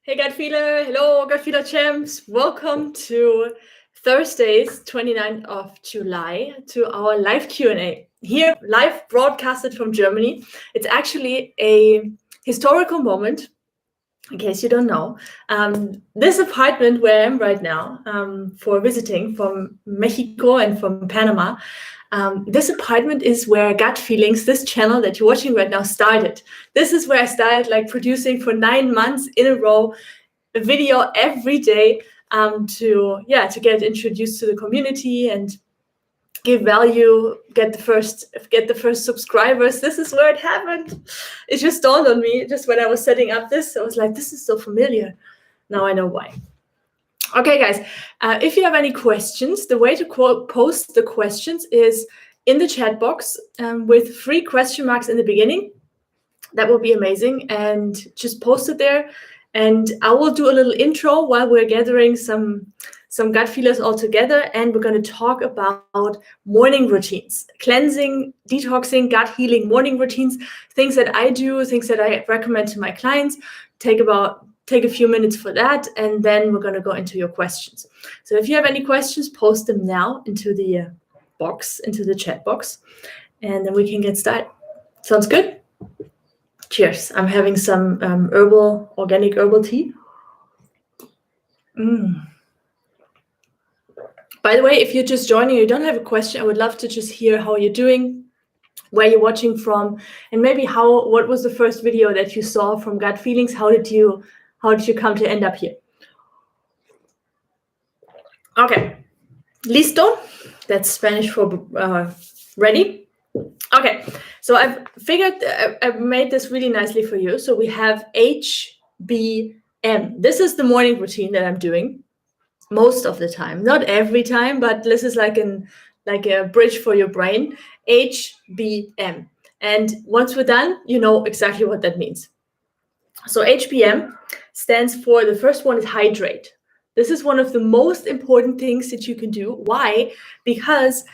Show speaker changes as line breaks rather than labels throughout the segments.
Hey gut feeler, hello gut feeler champs. Welcome to Thursday's 29th of July to our live Q&A. Here, live broadcasted from Germany. It's actually a historical moment, in case you don't know. This apartment where I am right now for visiting from Mexico and from Panama, this apartment is where Gut Feelings, this channel that you're watching right now, started. This is where I started producing for 9 months in a row a video every day to get introduced to the community and give value, get the first subscribers. This is where it happened. It just dawned on me just when I was setting up this. I was like, this is so familiar. Now I know why. Okay, guys, if you have any questions, the way to post the questions is in the chat box with 3 question marks in the beginning. That will be amazing. And just post it there. And I will do a little intro while we're gathering some gut feelers all together. And we're going to talk about morning routines, cleansing, detoxing, gut healing morning routines, things that I do, things that I recommend to my clients. Take a few minutes for that. And then we're going to go into your questions. So if you have any questions, post them now into the box, into the chat box. And then we can get started. Sounds good? Cheers. I'm having some organic herbal tea. By the way, if you're just joining, you don't have a question, I would love to just hear how you're doing, where you're watching from, and maybe what was the first video that you saw from Gut Feelings? How did you come to end up here? Okay. Listo? That's Spanish for ready. Okay, so I've made this really nicely for you. So we have HBM. This is the morning routine that I'm doing most of the time. Not every time, but this is like a bridge for your brain. HBM. And once we're done, you know exactly what that means. So HBM stands for, the first one is hydrate. This is one of the most important things that you can do. Why? Because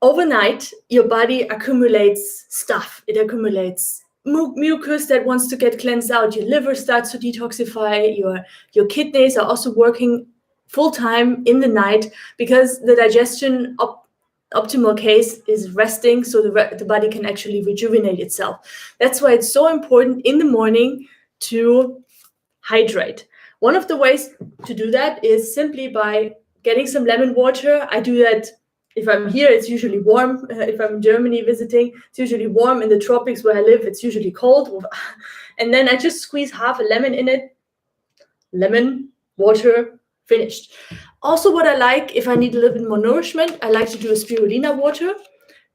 overnight, your body accumulates stuff. It accumulates mucus that wants to get cleansed out. Your liver starts to detoxify. Your kidneys are also working full time in the night because the digestion optimal case is resting, so the body can actually rejuvenate itself. That's why it's so important in the morning to hydrate. One of the ways to do that is simply by getting some lemon water. I do that. If I'm here, it's usually warm. If I'm in Germany visiting, it's usually warm. In the tropics where I live, it's usually cold. And then I just squeeze half a lemon in it. Lemon, water, finished. Also, what I like, if I need a little bit more nourishment, I like to do a spirulina water.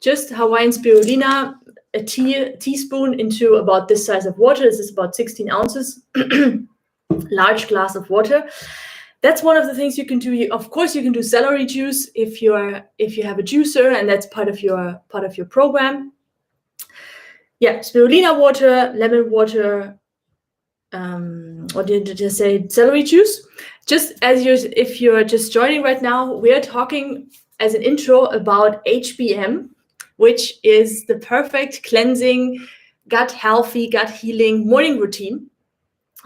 Just Hawaiian spirulina, a teaspoon into about this size of water. This is about 16 ounces. Large glass of water. That's one of the things you can do. Of course, you can do celery juice if you have a juicer, and that's part of your program. Yeah, spirulina water, lemon water. What did you just say? Celery juice. Just if you're just joining right now, we are talking as an intro about HBM, which is the perfect cleansing, gut healthy, gut healing morning routine.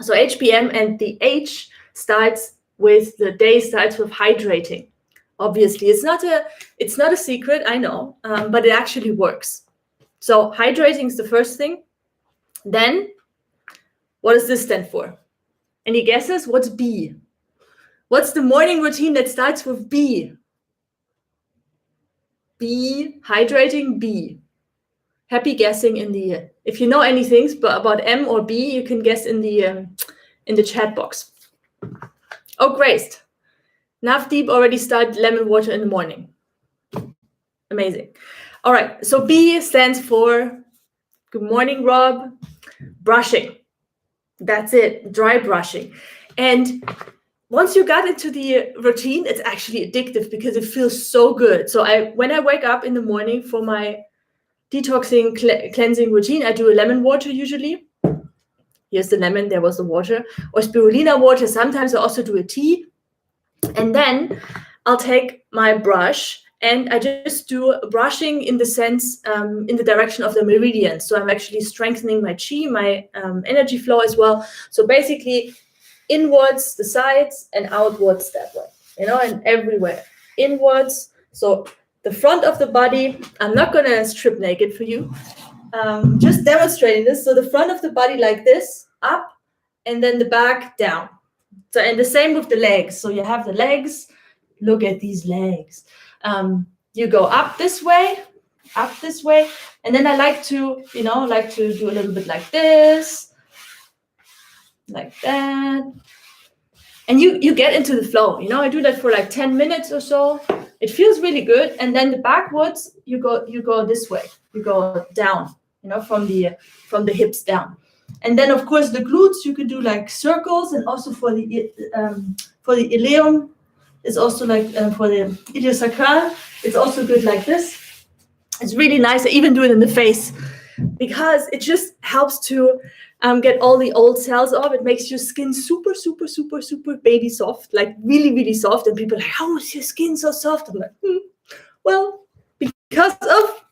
So HBM, and the H starts with the day starts with hydrating. Obviously, it's not a secret, I know, but it actually works. So hydrating is the first thing. Then, what does this stand for? Any guesses? What's B? What's the morning routine that starts with B? B, hydrating, B. Happy guessing if you know anything about M or B, you can guess in the chat box. Oh, Grace. Navdeep already started lemon water in the morning. Amazing. All right. So B stands for, good morning, Rob, brushing. That's it. Dry brushing. And once you got into the routine, it's actually addictive because it feels so good. So when I wake up in the morning for my detoxing cleansing routine, I do a lemon water usually. Here's the lemon, there was the water, or spirulina water. Sometimes I also do a tea. And then I'll take my brush and I just do brushing in the sense, in the direction of the meridian. So I'm actually strengthening my chi, my energy flow as well. So basically inwards, the sides, and outwards that way, and everywhere. Inwards, so the front of the body. I'm not going to strip naked for you. Just demonstrating this. So the front of the body like this, up, and then the back down. So, and the same with the legs. So you have the legs. Look at these legs. You go up this way, and then I like to do a little bit like this, like that. And you get into the flow. I do that for like 10 minutes or so. It feels really good. And then the backwards, you go this way. You go down, from the hips down. And then of course the glutes, you could do like circles, and also for the ileum, it's also like for the iliosacral, it's also good like this. It's really nice. I even do it in the face because it just helps to get all the old cells off. It makes your skin super, super, super, super baby soft, like really, really soft. And people are like, how is your skin so soft? I'm like, well, because of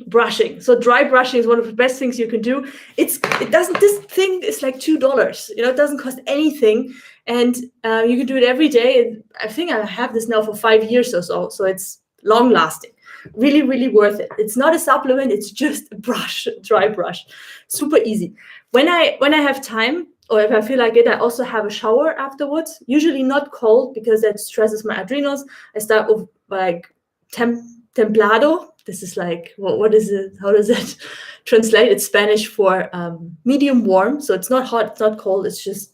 brushing. So dry brushing is one of the best things you can do. This thing is like $2. It doesn't cost anything, and you can do it every day. And I think I have this now for 5 years or so. So it's long lasting, really, really worth it. It's not a supplement. It's just a brush, dry brush, super easy. When I have time, or if I feel like it, I also have a shower afterwards. Usually not cold because that stresses my adrenals. I start with like templado. This is like, what is it? How does that translate? It's Spanish for medium warm. So it's not hot, it's not cold. It's just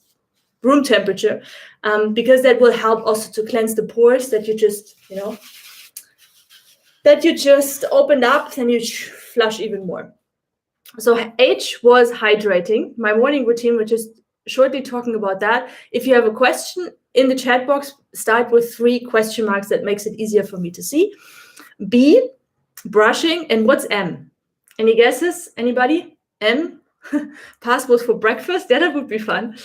room temperature, because that will help also to cleanse the pores that you just opened up, and you flush even more. So H was hydrating. My morning routine, we're just shortly talking about that. If you have a question in the chat box, start with 3 question marks. That makes it easier for me to see. B, brushing. And what's M? Any guesses? Anybody? M? Password for breakfast? Yeah, that would be fun.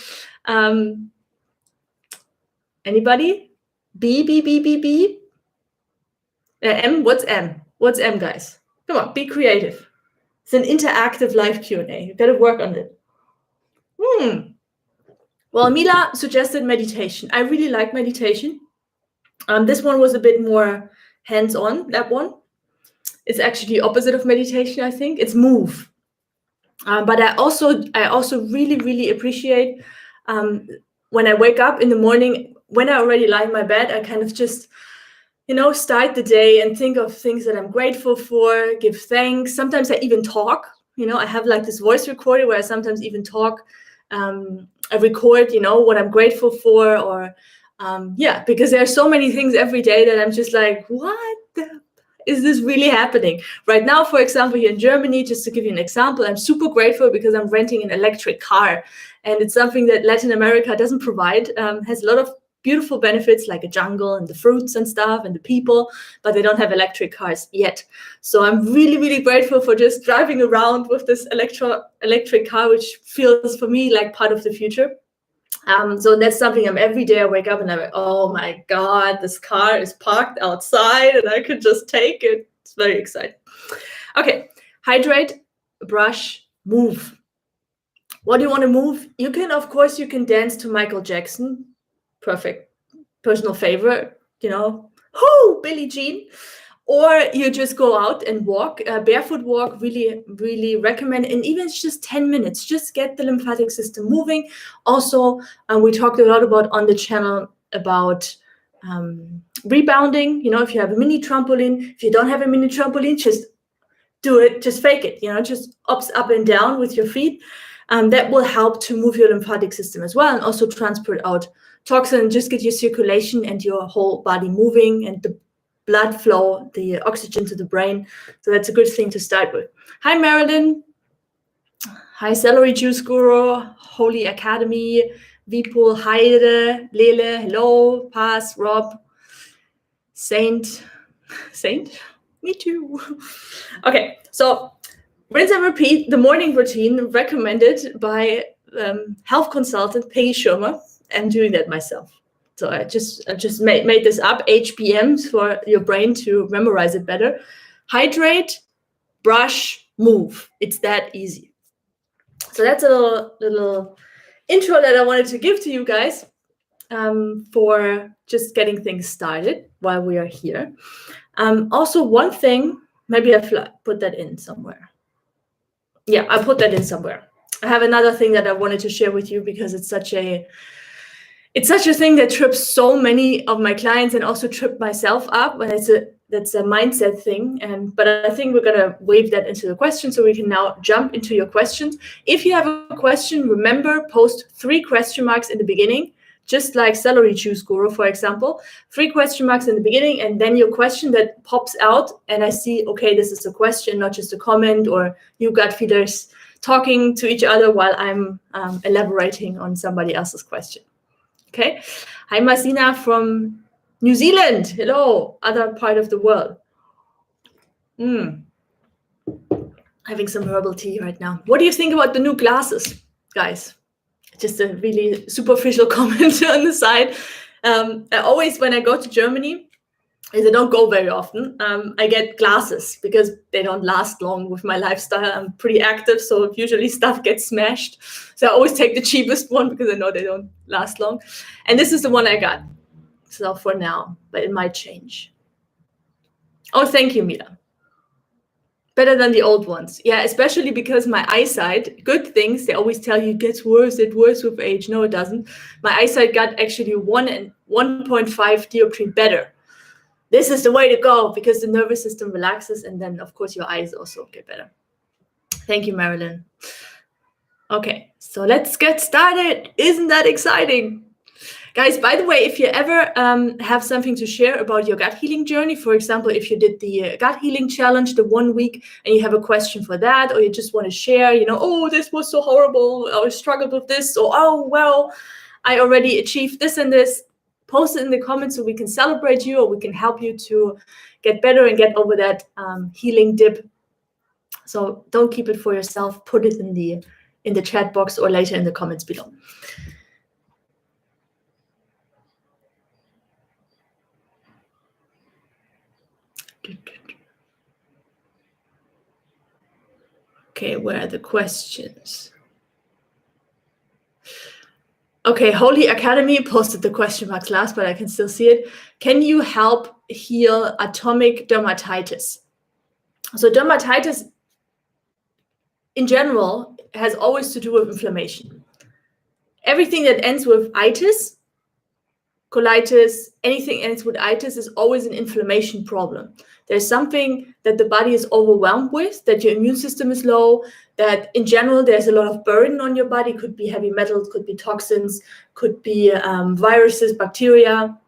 Anybody? B? M? What's M? What's M, guys? Come on, be creative. It's an interactive live Q&A. You've got to work on it. Well, Mila suggested meditation. I really like meditation. This one was a bit more hands-on, that one. It's actually the opposite of meditation, I think. It's move. But I also really, really appreciate when I wake up in the morning, when I already lie in my bed, I kind of just, start the day and think of things that I'm grateful for, give thanks. Sometimes I even talk. I have like this voice recorder where I sometimes even talk. I record, what I'm grateful for, or because there are so many things every day that I'm just like, what is this really happening? Right now, for example, here in Germany, just to give you an example, I'm super grateful because I'm renting an electric car. And it's something that Latin America doesn't provide. Has a lot of beautiful benefits like a jungle and the fruits and stuff and the people, but they don't have electric cars yet. So I'm really, really grateful for just driving around with this electric car, which feels for me like part of the future. So that's something every day I wake up and I'm like, oh my God, this car is parked outside and I could just take it. It's very exciting. Okay, hydrate, brush, move. What do you want to move? You can dance to Michael Jackson. Perfect. Personal favorite, Billie Jean. Or you just go out and walk, barefoot walk, really, really recommend. And even it's just 10 minutes, just get the lymphatic system moving. Also, we talked a lot about on the channel about rebounding. If you have a mini trampoline, if you don't have a mini trampoline, just do it, just fake it, just ups, up and down with your feet. That will help to move your lymphatic system as well, and also transport out toxin, just get your circulation and your whole body moving, and the blood flow, the oxygen to the brain. So that's a good thing to start with. Hi, Marilyn. Hi, Celery Juice Guru, Holy Academy, Vipul, Heide, Lele, hello, Pass, Rob, Saint, me too. Okay, so rinse and repeat, the morning routine recommended by health consultant Peggy Schirmer. I'm doing that myself. So I just made this up, HPMs, for your brain to memorize it better. Hydrate, brush, move. It's that easy. So that's a little intro that I wanted to give to you guys for just getting things started while we are here. Also, one thing, maybe I put that in somewhere. Yeah, I put that in somewhere. I have another thing that I wanted to share with you because it's such a thing that trips so many of my clients and also tripped myself up. And that's a mindset thing. But I think we're gonna wave that into the question, so we can now jump into your questions. If you have a question, remember, post 3 question marks in the beginning, just like Celery Juice Guru, for example. 3 question marks in the beginning, and then your question that pops out, and I see, okay, this is a question, not just a comment, or you gut feeders talking to each other while I'm elaborating on somebody else's question. Okay. Hi, Masina from New Zealand. Hello, other part of the world. Having some herbal tea right now. What do you think about the new glasses, guys? Just a really superficial comment on the side. I always, when I go to Germany, as I don't go very often, I get glasses because they don't last long with my lifestyle. I'm pretty active, so usually stuff gets smashed. So I always take the cheapest one because I know they don't last long. And this is the one I got. So for now, but it might change. Oh, thank you, Mila. Better than the old ones. Yeah, especially because my eyesight, good things, they always tell you it gets worse with age. No, it doesn't. My eyesight got actually 1 and 1.5 dioptry better. This is the way to go because the nervous system relaxes, and then, of course, your eyes also get better. Thank you, Marilyn. Okay, so let's get started. Isn't that exciting? Guys, by the way, if you ever have something to share about your gut healing journey, for example, if you did the gut healing challenge, the 1 week, and you have a question for that, or you just want to share, oh, this was so horrible, or I struggled with this, or, oh, well, I already achieved this and this, post it in the comments so we can celebrate you, or we can help you to get better and get over that healing dip. So don't keep it for yourself. Put it in the chat box or later in the comments below. Okay, where are the questions? Okay, Holy Academy posted the question marks last, but I can still see it. Can you help heal atopic dermatitis? So dermatitis in general has always to do with inflammation. Everything that ends with itis, colitis, anything ends with itis is always an inflammation problem. There's something that the body is overwhelmed with, that your immune system is low, that in general there's a lot of burden on your body. Could be heavy metals, could be toxins, could be viruses, bacteria,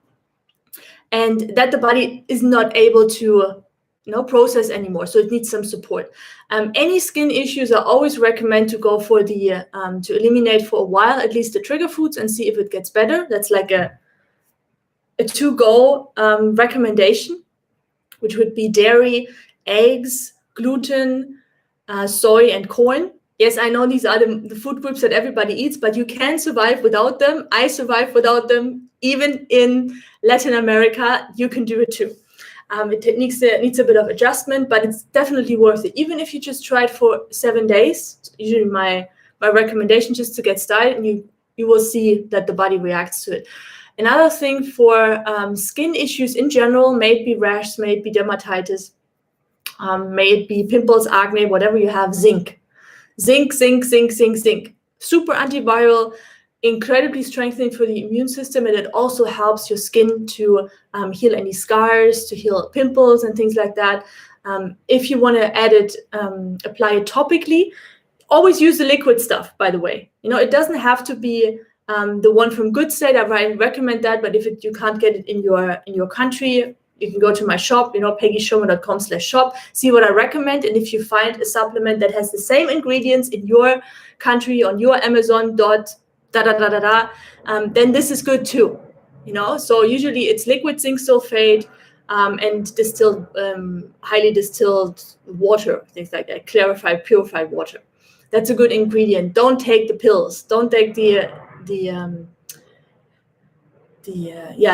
and that the body is not able to process anymore. So it needs some support. Any skin issues, I always recommend to go for the to eliminate for a while at least the trigger foods and see if it gets better. That's like a to-go recommendation, which would be dairy, eggs, gluten, soy, and corn. Yes, I know these are the food groups that everybody eats, but you can survive without them. I survive without them. Even in Latin America, you can do it too. It needs a bit of adjustment, but it's definitely worth it. Even if you just try it for 7 days, usually my recommendation just to get started, and you will see that the body reacts to it. Another thing for skin issues in general, may it be rash, may it be dermatitis, may it be pimples, acne, whatever you have, zinc. Zinc. Super antiviral, incredibly strengthening for the immune system, and it also helps your skin to heal any scars, to heal pimples and things like that. If you want to add it, apply it topically, always use the liquid stuff, by the way. It doesn't have to be the one from Good State. I recommend that, but if you can't get it in your country, you can go to my shop, peggyschirmer.com/shop, see what I recommend. And if you find a supplement that has the same ingredients in your country, on your Amazon then this is good too. So usually it's liquid zinc sulfate and distilled, highly distilled water, things like that, clarified, purified water. That's a good ingredient. Don't take the pills. Don't take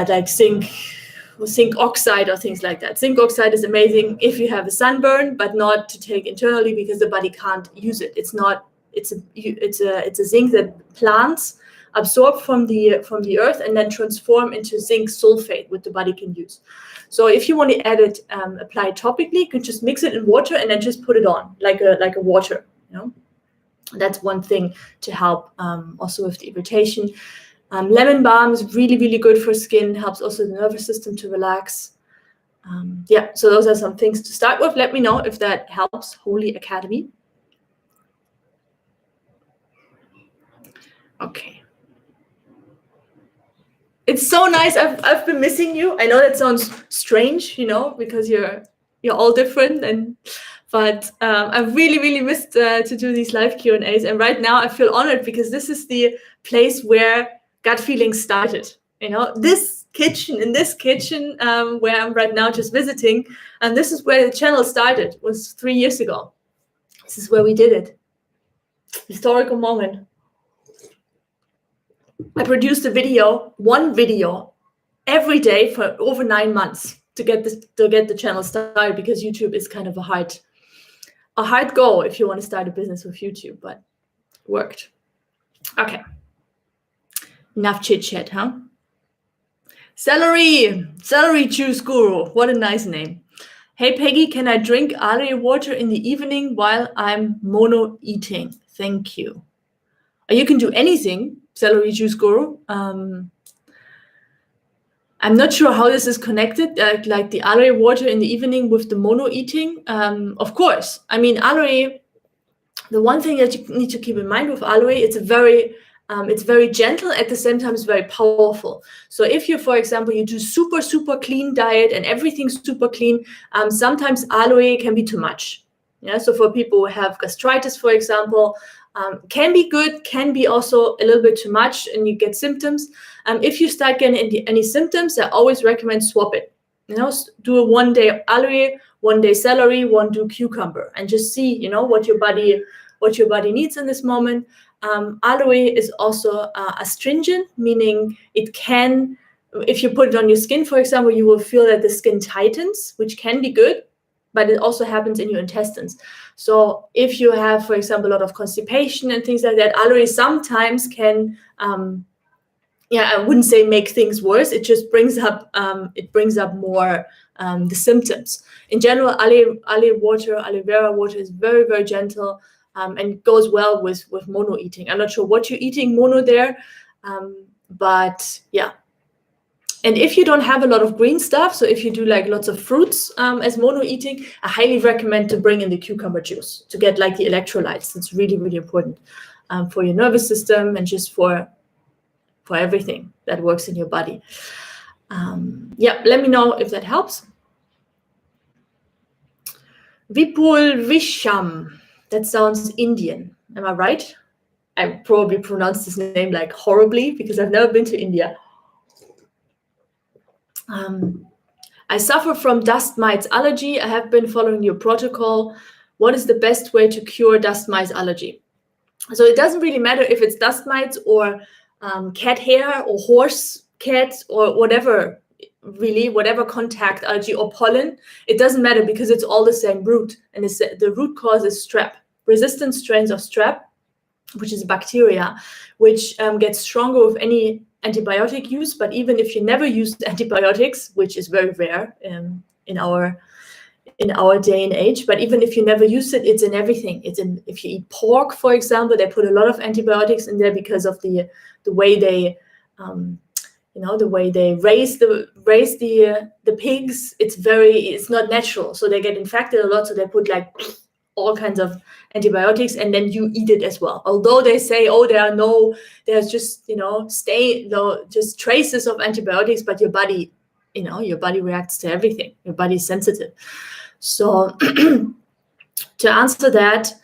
like zinc oxide or things like that. Zinc oxide is amazing if you have a sunburn, but not to take internally because the body can't use it. It's it's a zinc that plants absorb from the earth and then transform into zinc sulfate, which the body can use. So if you want to add it, apply it topically, you can just mix it in water and then just put it on like a water. That's one thing to help also with the irritation. Lemon balm is really, really good for skin, helps also the nervous system to relax. So those are some things to start with. Let me know if that helps, Holy Academy. Okay. It's so nice. I've been missing you. I know that sounds strange, because you're all different, but I've really, really missed to do these live Q&As. And right now I feel honored because this is the place where gut feelings started. This kitchen where I'm right now just visiting, and this is where the channel started. It was 3 years ago. This is where we did it. Historical moment. I produced one video every day for over 9 months to get the channel started, because YouTube is kind of a hard goal if you want to start a business with YouTube, but it worked. Okay. Enough chit chat, huh? Celery juice guru. What a nice name. Hey Peggy, can I drink aloe water in the evening while I'm mono eating? Thank you. You can do anything, celery juice guru. I'm not sure how this is connected, like the aloe water in the evening with the mono eating. Of course, I mean, aloe, the one thing that you need to keep in mind with aloe, it's very gentle, at the same time it's very powerful. So if you, for example, you do super, super clean diet and everything's super clean, sometimes aloe can be too much. Yeah. So for people who have gastritis, for example, can be good, can be also a little bit too much and you get symptoms. If you start getting any symptoms, I always recommend swap it. Do a 1 day aloe, 1 day celery, 1 day cucumber, and just see, what your body needs in this moment. Aloe is also astringent, meaning it can, if you put it on your skin, for example, you will feel that the skin tightens, which can be good, but it also happens in your intestines. So if you have, for example, a lot of constipation and things like that, aloe sometimes can, I wouldn't say make things worse. It just brings up more the symptoms. In general, aloe vera water is very, very gentle and goes well with mono eating. I'm not sure what you're eating mono there, but yeah. And if you don't have a lot of green stuff, so if you do like lots of fruits as mono eating, I highly recommend to bring in the cucumber juice to get like the electrolytes. It's really, really important for your nervous system and just for everything that works in your body. Let me know if that helps. Vipul Visham, that sounds Indian. Am I right? I probably pronounced this name like horribly because I've never been to India. I suffer from dust mites allergy. I have been following your protocol. What is the best way to cure dust mites allergy? So it doesn't really matter if it's dust mites or cat hair or horse cats or whatever, really, whatever contact allergy or pollen. It doesn't matter because it's all the same root. And the root cause is strep, resistant strains of strep, which is a bacteria, which gets stronger with any antibiotic use. But even if you never use antibiotics, which is very rare in our day and age, but even if you never use it, it's in everything. It's in, if you eat pork, for example, they put a lot of antibiotics in there because of the way they the way they raise the pigs. It's not natural, so they get infected a lot, so they put like all kinds of antibiotics, and then you eat it as well. Although they say, there's just just traces of antibiotics, but your body reacts to everything. Your body is sensitive. So to answer that,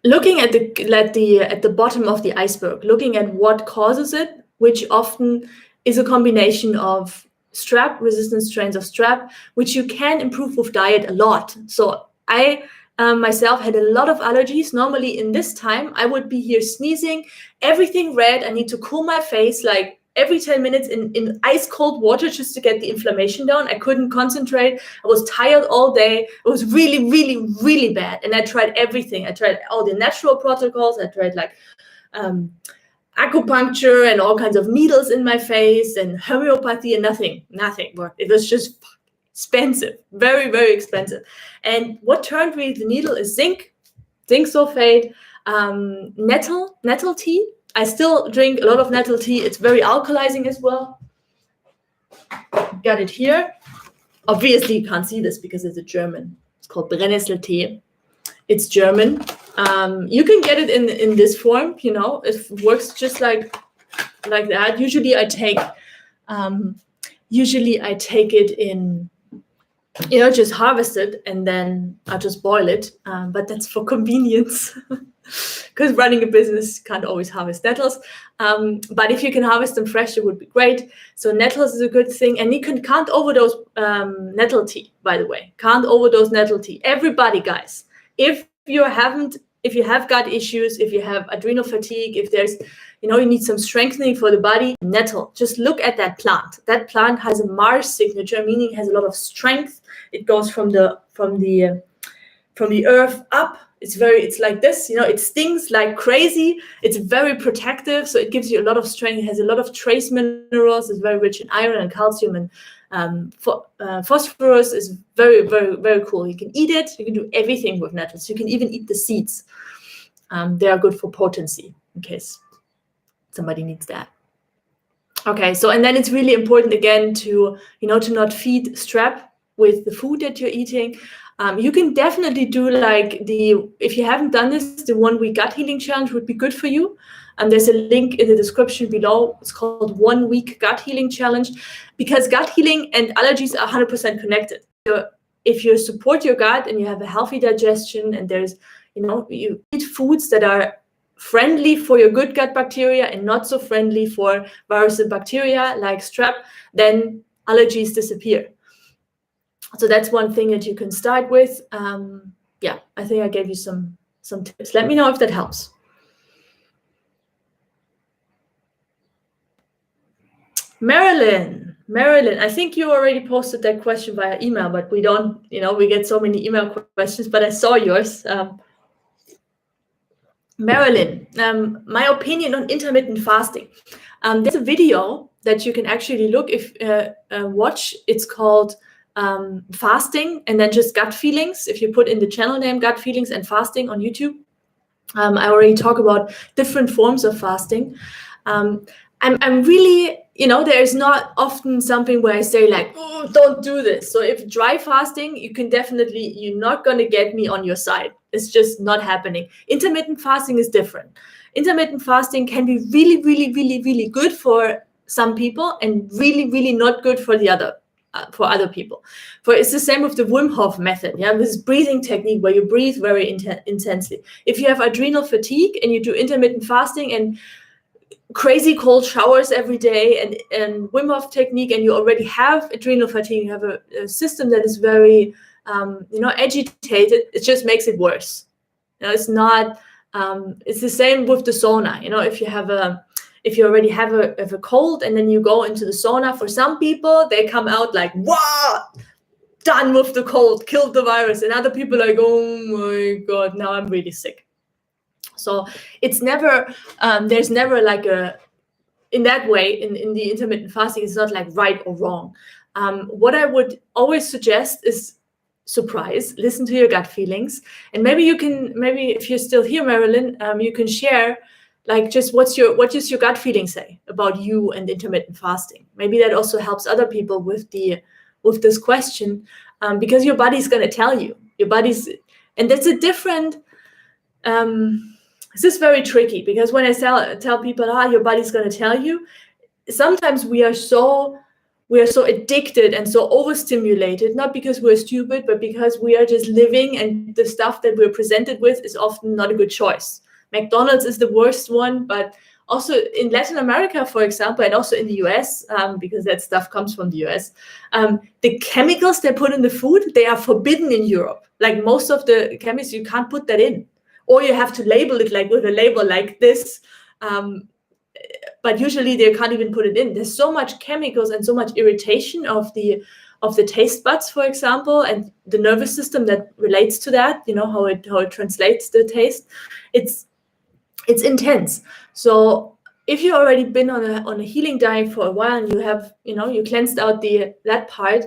looking at the bottom of the iceberg, looking at what causes it, which often is a combination of strep, resistant strains of strep, which you can improve with diet a lot. So I myself had a lot of allergies. Normally in this time, I would be here sneezing, everything red. I need to cool my face like every 10 minutes in ice cold water just to get the inflammation down. I couldn't concentrate. I was tired all day. It was really, really, really bad. And I tried everything. I tried all the natural protocols. I tried like acupuncture and all kinds of needles in my face and homeopathy, and nothing worked. It was just expensive, very, very expensive. And what turned me the needle is zinc sulfate, nettle tea. I still drink a lot of nettle tea. It's very alkalizing as well. Got it here. Obviously, you can't see this because it's a German. It's called Brennnesseltee. It's German. You can get it in this form. You know, it works just like that. Usually, I take it in, you know, just harvest it and then I just boil it. But that's for convenience. Because running a business can't always harvest nettles. But if you can harvest them fresh, it would be great. So nettles is a good thing. And you can't overdose nettle tea, by the way. Can't overdose nettle tea. Everybody, guys, if you have gut issues, if you have adrenal fatigue, if there's, you know, you need some strengthening for the body, nettle, just look at that plant. That plant has a Mars signature, meaning it has a lot of strength. It goes from the earth up. It's like this, you know, it stings like crazy. It's very protective, so it gives you a lot of strength. It has a lot of trace minerals. It's very rich in iron and calcium, and phosphorus is very, very, very cool. You can eat it. You can do everything with nettles. You can even eat the seeds. They are good for potency, in case somebody needs that. Okay, so and then it's really important again to not feed strep with the food that you're eating. You can definitely do if you haven't done this, the 1 week gut healing challenge would be good for you. And there's a link in the description below. It's called 1 week gut healing challenge, because gut healing and allergies are 100% connected. So if you support your gut and you have a healthy digestion and there's, you eat foods that are friendly for your good gut bacteria and not so friendly for virus and bacteria like strep, then allergies disappear. So that's one thing that you can start with. I think I gave you some tips. Let me know if that helps. Marilyn, I think you already posted that question via email, but we don't, we get so many email questions, but I saw yours. Marilyn, my opinion on intermittent fasting. There's a video that you can actually watch. It's called fasting and then just gut feelings. If you put in the channel name gut feelings and fasting on YouTube, I already talk about different forms of fasting. I'm really, there is not often something where I say like, oh, don't do this. So if dry fasting, you're not going to get me on your side. It's just not happening. Intermittent fasting is different. Intermittent fasting can be really, really, really, really good for some people and really, really not good for for other people. It's the same with the Wim Hof method. Yeah, this breathing technique where you breathe very intensely. If you have adrenal fatigue and you do intermittent fasting and crazy cold showers every day and Wim Hof technique, and you already have adrenal fatigue, you have a system that is very, agitated, it just makes it worse. It's not. It's the same with the sauna. If you already have a cold and then you go into the sauna, for some people, they come out like, wow, done with the cold, killed the virus. And other people are like, oh my God, now I'm really sick. So it's never, there's never like in that way, in the intermittent fasting, it's not like right or wrong. What I would always suggest is listen to your gut feelings. And maybe if you're still here, Marilyn, you can share like just what does your gut feeling say about you and intermittent fasting? Maybe that also helps other people with this question, because your body's going to tell you. And that's a different. This is very tricky, because when I tell people, your body's going to tell you, sometimes we are so addicted and so overstimulated, not because we're stupid, but because we are just living, and the stuff that we're presented with is often not a good choice. McDonald's is the worst one, but also in Latin America, for example, and also in the US, because that stuff comes from the US, the chemicals they put in the food, they are forbidden in Europe. Like most of the chemicals, you can't put that in, or you have to label it like with a label like this. but usually they can't even put it in. There's so much chemicals and so much irritation of the taste buds, for example, and the nervous system that relates to that, how it translates the taste. It's intense. So if you've already been on a healing diet for a while and you have, you cleansed out that part,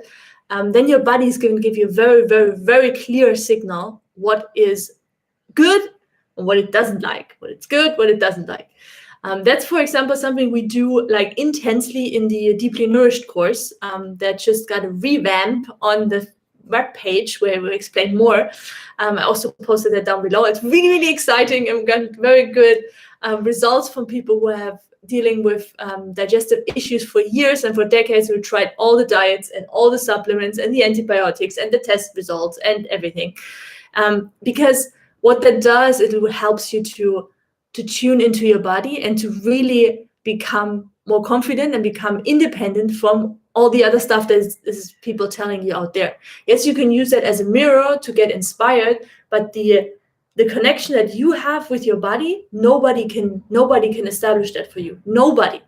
then your body is going to give you a very, very, very clear signal what is good and what it doesn't like, what it's good, what it doesn't like. That's, for example, something we do like intensely in the Deeply Nourished course that just got a revamp on the web page where we explain more. I also posted that down below. It's really, really exciting and got very good results from people who have dealing with digestive issues for years and for decades, who tried all the diets and all the supplements and the antibiotics and the test results and everything. Because what that does, it helps you to tune into your body and to really become more confident and become independent from all the other stuff that is people telling you out there. Yes, you can use that as a mirror to get inspired, but the connection that you have with your body, nobody can establish that for you. Nobody,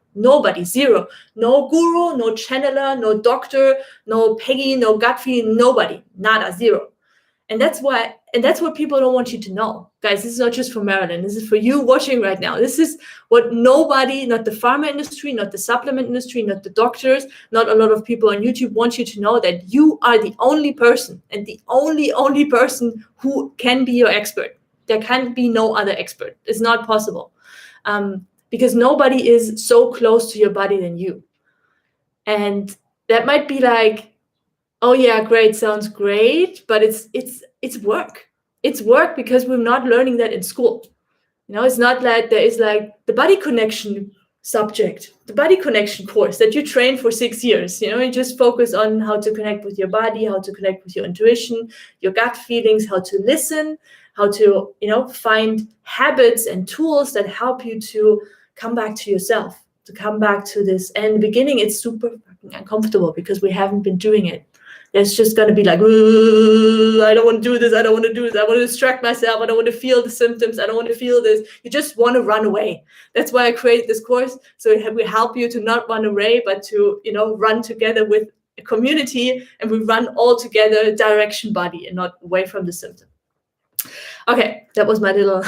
zero. No guru, no channeler, no doctor, no Peggy, no gut feeling, nobody, nada, zero. And that's what people don't want you to know. Guys, this is not just for Marilyn. This is for you watching right now. This is what nobody, not the pharma industry, not the supplement industry, not the doctors, not a lot of people on YouTube want you to know, that you are the only person and the only person who can be your expert. There can be no other expert. It's not possible. Because nobody is so close to your body than you. And that might be like, oh yeah, great, sounds great, but it's work. It's work because we're not learning that in school. It's not like there is like the body connection subject, the body connection course that you train for 6 years. You just focus on how to connect with your body, how to connect with your intuition, your gut feelings, how to listen, how to, find habits and tools that help you to come back to yourself, to come back to this. And in the beginning, it's super fucking uncomfortable because we haven't been doing it. It's just going to be like, I don't want to do this. I don't want to do this. I want to distract myself. I don't want to feel the symptoms. I don't want to feel this. You just want to run away. That's why I created this course. So we help you to not run away, but to, run together with a community, and we run all together, direction body, and not away from the symptom. Okay, that was my little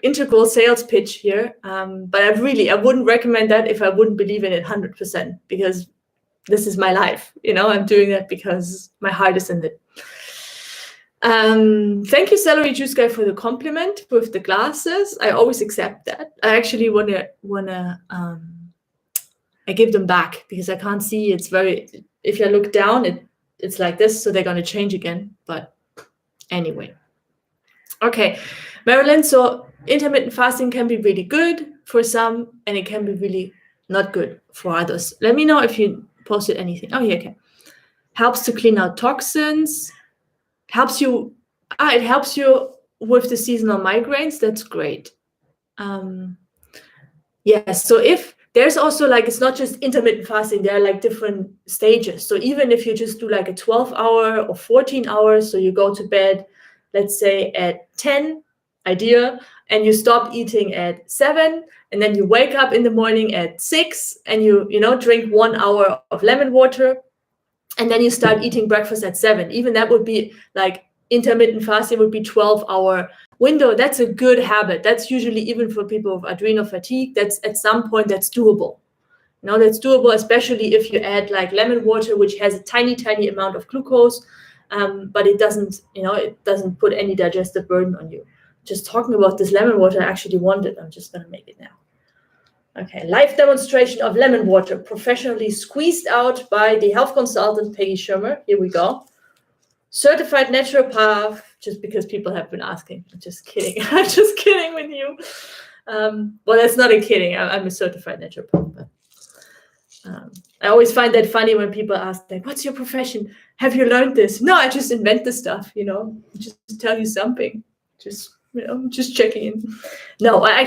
integral sales pitch here. But I wouldn't recommend that if I wouldn't believe in it 100%, because this is my life. I'm doing that because my heart is in it. Thank you, Celery Juice Guy, for the compliment with the glasses. I always accept that. I actually wanna I give them back because I can't see. If you look down, it's like this, so they're gonna change again. But anyway. Okay, Marilyn, so intermittent fasting can be really good for some, and it can be really not good for others. Let me know if you posted anything. Oh, yeah, okay. Helps to clean out toxins. It helps you with the seasonal migraines. That's great. Yes, so if there's also like, it's not just intermittent fasting, there are like different stages. So even if you just do like a 12-hour or 14 hours, so you go to bed, let's say at 10, idea, and you stop eating at 7, and then you wake up in the morning at 6, and you drink 1 hour of lemon water, and then you start eating breakfast at 7. Even that would be like intermittent fasting would be 12-hour window. That's a good habit. That's usually, even for people with adrenal fatigue, that's at some point that's doable. That's doable, especially if you add like lemon water, which has a tiny amount of glucose, but it doesn't put any digestive burden on you. Just talking about this lemon water, I actually want it. I'm just going to make it now. Okay, live demonstration of lemon water, professionally squeezed out by the health consultant, Peggy Schirmer. Here we go. Certified naturopath, just because people have been asking. I'm just kidding. I'm just kidding with you. Well, that's not a kidding. I'm a certified naturopath. But, I always find that funny when people ask, like, what's your profession? Have you learned this? No, I just invent the stuff, just tell you something. Just checking in. No, I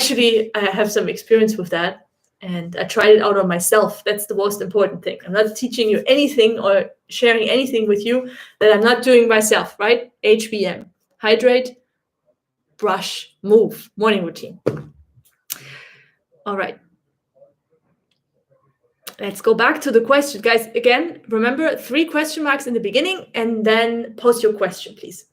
have some experience with that, and I tried it out on myself. That's the most important thing. I'm not teaching you anything or sharing anything with you that I'm not doing myself, right? HBM, hydrate, brush, move, morning routine. All right. Let's go back to the question. Guys, again, remember 3 question marks in the beginning and then post your question, please.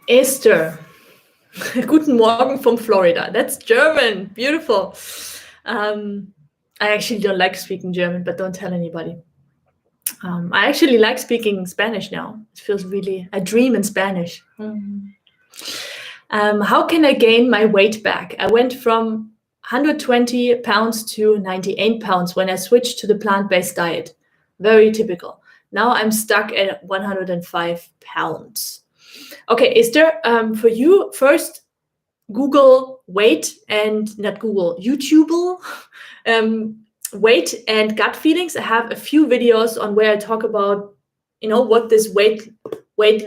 Esther. Guten Morgen from Florida. That's German. Beautiful. I actually don't like speaking German, but don't tell anybody. I actually like speaking Spanish now. It feels really a dream in Spanish. How can I gain my weight back? I went from 120 pounds to 98 pounds when I switched to the plant-based diet. Very typical. Now I'm stuck at 105 pounds. Okay, Esther, for you, first, Google weight and not Google, YouTube weight and gut feelings. I have a few videos on where I talk about, what this weight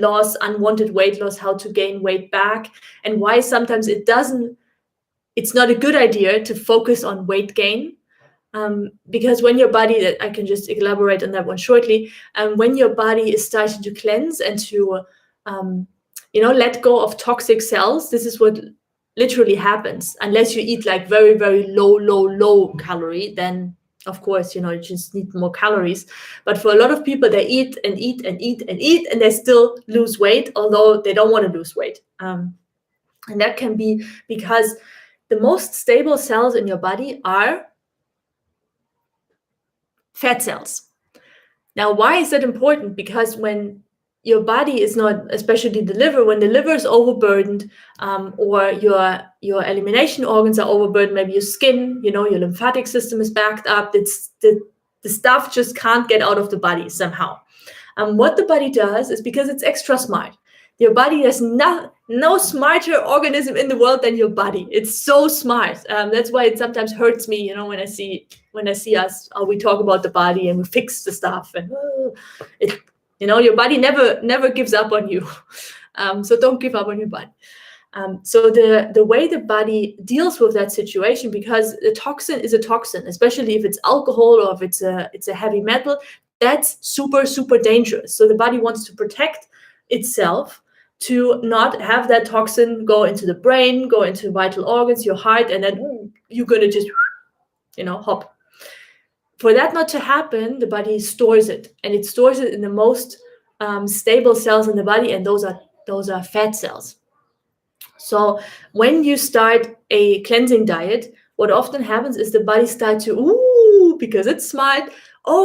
loss, unwanted weight loss, how to gain weight back, and why sometimes it's not a good idea to focus on weight gain. Because when your body, I can just elaborate on that one shortly, when your body is starting to cleanse and to, let go of toxic cells, this is what literally happens. Unless you eat like very, very low calorie, then of course, you just need more calories. But for a lot of people, they eat and eat and eat and eat, and they still lose weight, although they don't want to lose weight. And that can be because the most stable cells in your body are fat cells. Now, why is that important? Because when your body is not, especially the liver, when the liver is overburdened, or your elimination organs are overburdened, maybe your skin, your lymphatic system is backed up, the stuff just can't get out of the body somehow. What the body does is, because it's extra smart, your body has no smarter organism in the world than your body. It's so smart. That's why it sometimes hurts me, when I see us, we talk about the body and we fix the stuff, and your body never gives up on you. So don't give up on your body. So the way the body deals with that situation, because the toxin is a toxin, especially if it's alcohol or if it's a heavy metal, that's super, super dangerous. So the body wants to protect itself to not have that toxin go into the brain, go into vital organs, your heart, and then you're going to just, hop. For that not to happen, the body stores it, and it stores it in the most stable cells in the body, and those are fat cells. So when you start a cleansing diet, what often happens is the body starts to, because it's smart,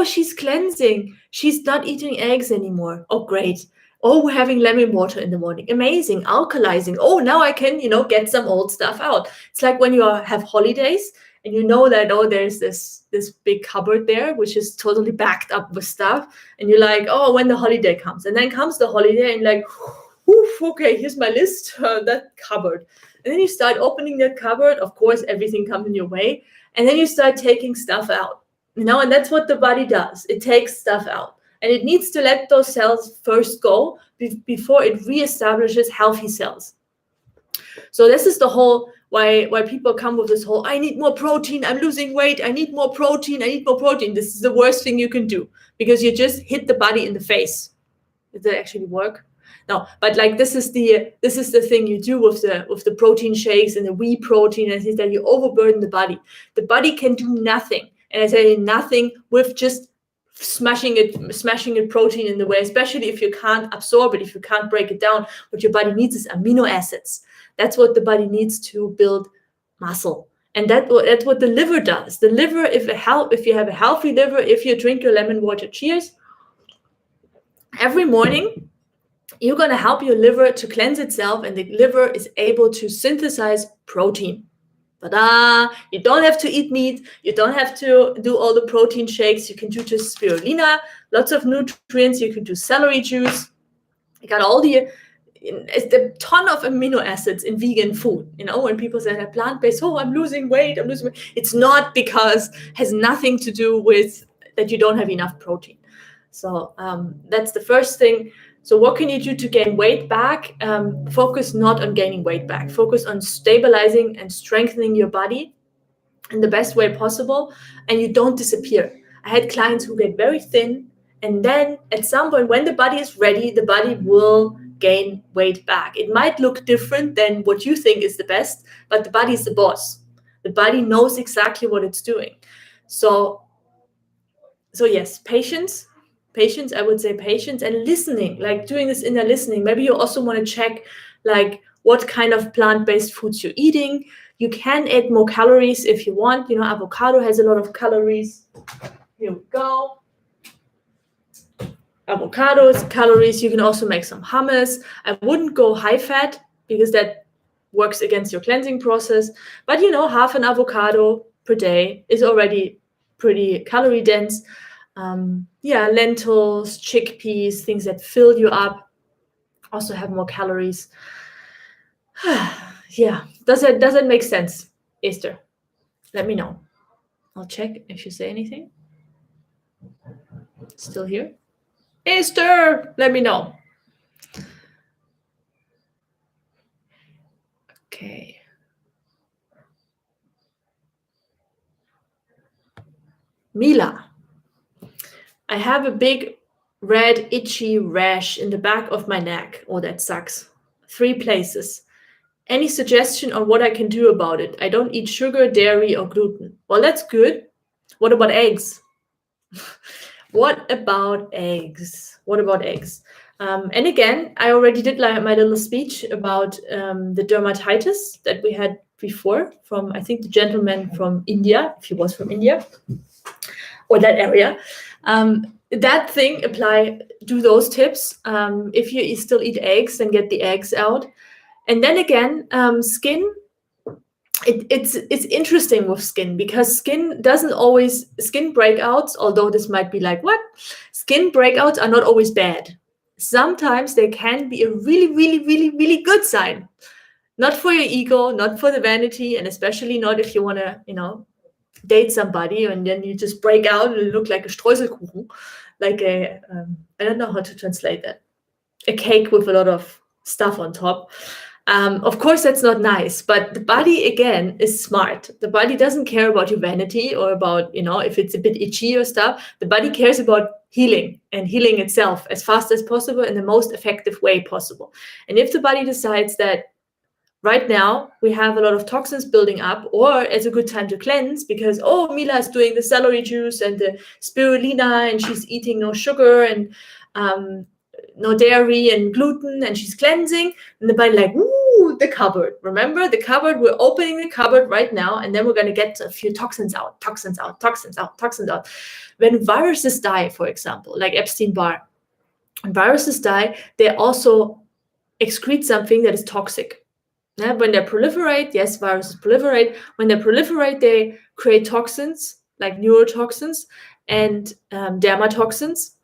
she's cleansing, she's not eating eggs anymore. Oh, great. We're having lemon water in the morning. Amazing. Alkalizing. Now I can, get some old stuff out. It's like when you have holidays and you know that, there's this big cupboard there, which is totally backed up with stuff. And you're like, when the holiday comes. And then comes the holiday and like, okay, here's my list, that cupboard. And then you start opening that cupboard. Of course, everything comes in your way. And then you start taking stuff out, and that's what the body does. It takes stuff out. And it needs to let those cells first go before it reestablishes healthy cells. So this is the whole why people come with this whole, I need more protein, I'm losing weight, I need more protein, I need more protein. This is the worst thing you can do, because you just hit the body in the face. Did that actually work? No, but like this is the thing you do with the protein shakes and the whey protein, and is that you overburden the body. The body can do nothing, and I say nothing with just smashing it protein in the way, especially if you can't absorb it, if you can't break it down. What your body needs is amino acids. That's what the body needs to build muscle, and that's what the liver does. The liver, if you have a healthy liver, if you drink your lemon water, cheers, every morning, you're going to help your liver to cleanse itself, and the liver is able to synthesize protein. You don't have to eat meat. You don't have to do all the protein shakes. You can do just spirulina, lots of nutrients. You can do celery juice. You got all a ton of amino acids in vegan food. When people say they're plant-based, I'm losing weight. It's not because it has nothing to do with that you don't have enough protein. So that's the first thing. So what can you do to gain weight back? Focus not on gaining weight back. Focus on stabilizing and strengthening your body in the best way possible, and you don't disappear. I had clients who get very thin, and then at some point when the body is ready, the body will gain weight back. It might look different than what you think is the best, but the body is the boss. The body knows exactly what it's doing. So yes, patience, I would say patience, and listening, like doing this inner listening. Maybe you also want to check like what kind of plant-based foods you're eating. You can add more calories if you want. Avocado has a lot of calories. Here we go. Avocados, calories. You can also make some hummus. I wouldn't go high fat because that works against your cleansing process. But half an avocado per day is already pretty calorie dense. Lentils, chickpeas, things that fill you up also have more calories. Yeah, does it make sense, Esther? Let me know. I'll check if you say anything. Still here? Esther, let me know. Okay. Mila, I have a big red itchy rash in the back of my neck. Oh, that sucks. 3 places. Any suggestion on what I can do about it? I don't eat sugar, dairy, or gluten. Well, that's good. What about eggs? What about eggs? And again, I already did my little speech about the dermatitis that we had before from, I think, the gentleman from India, if he was from India, or that area. That thing do those tips. If you still eat eggs, then get the eggs out. And then again, skin, it's interesting with skin, because skin breakouts, although this might be like, what? Skin breakouts are not always bad. Sometimes they can be a really, really, really, really good sign. Not for your ego, not for the vanity, and especially not if you want to, date somebody and then you just break out and look like a Streuselkuchen, like I don't know how to translate that. A cake with a lot of stuff on top. Of course, that's not nice, but the body, again, is smart. The body doesn't care about your vanity or about, if it's a bit itchy or stuff. The body cares about healing and healing itself as fast as possible in the most effective way possible. And if the body decides that right now we have a lot of toxins building up, or it's a good time to cleanse because, Mila is doing the celery juice and the spirulina and she's eating no sugar and no dairy and gluten and she's cleansing, and the body like, ooh, the cupboard. Remember the cupboard? We're opening the cupboard right now, and then we're going to get a few toxins out. When viruses die, for example, like Epstein-Barr, when viruses die, they also excrete something that is toxic. Yeah, when they proliferate, yes, viruses proliferate. When they proliferate, they create toxins like neurotoxins and dermatoxins,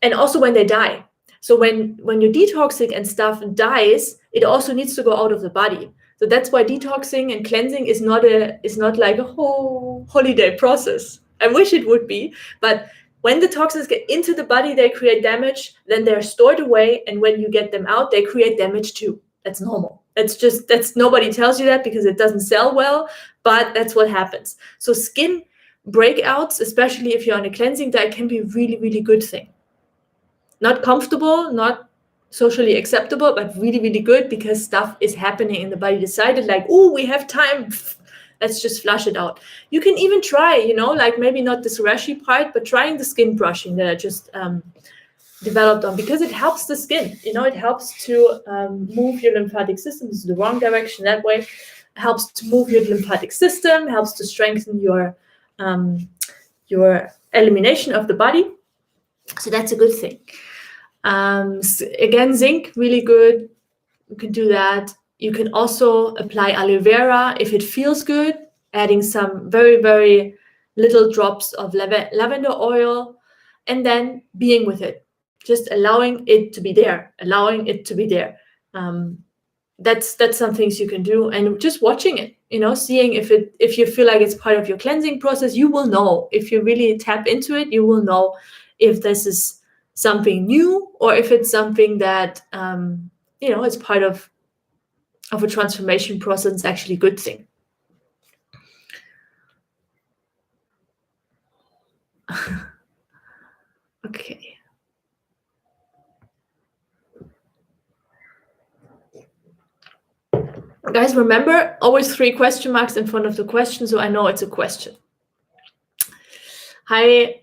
and also when they die. So when your detoxing and stuff dies, it also needs to go out of the body. So that's why detoxing and cleansing is not like a whole holiday process. I wish it would be, but when the toxins get into the body, they create damage. Then they're stored away, and when you get them out, they create damage too. That's normal. That's nobody tells you that because it doesn't sell well, but that's what happens. So skin breakouts, especially if you're on a cleansing diet, can be a really, really good thing. Not comfortable, not socially acceptable, but really, really good because stuff is happening in the body. Decided like, we have time. Let's just flush it out. You can even try, like maybe not this rashy part, but trying the skin brushing that I just developed on, because it helps the skin. It helps to move your lymphatic system. This is the wrong direction that way. It helps to move your lymphatic system, helps to strengthen your elimination of the body. So that's a good thing. Again, zinc, really good. You can do that. You can also apply aloe vera if it feels good, adding some very, very little drops of lavender oil, and then being with it. Just allowing it to be there, That's some things you can do, and just watching it, seeing if you feel like it's part of your cleansing process. You will know if you really tap into it. You will know if this is something new, or if it's something that it's part of a transformation process. It's actually a good thing. Okay. Guys, remember, always 3 question marks in front of the question, so I know it's a question. Hi,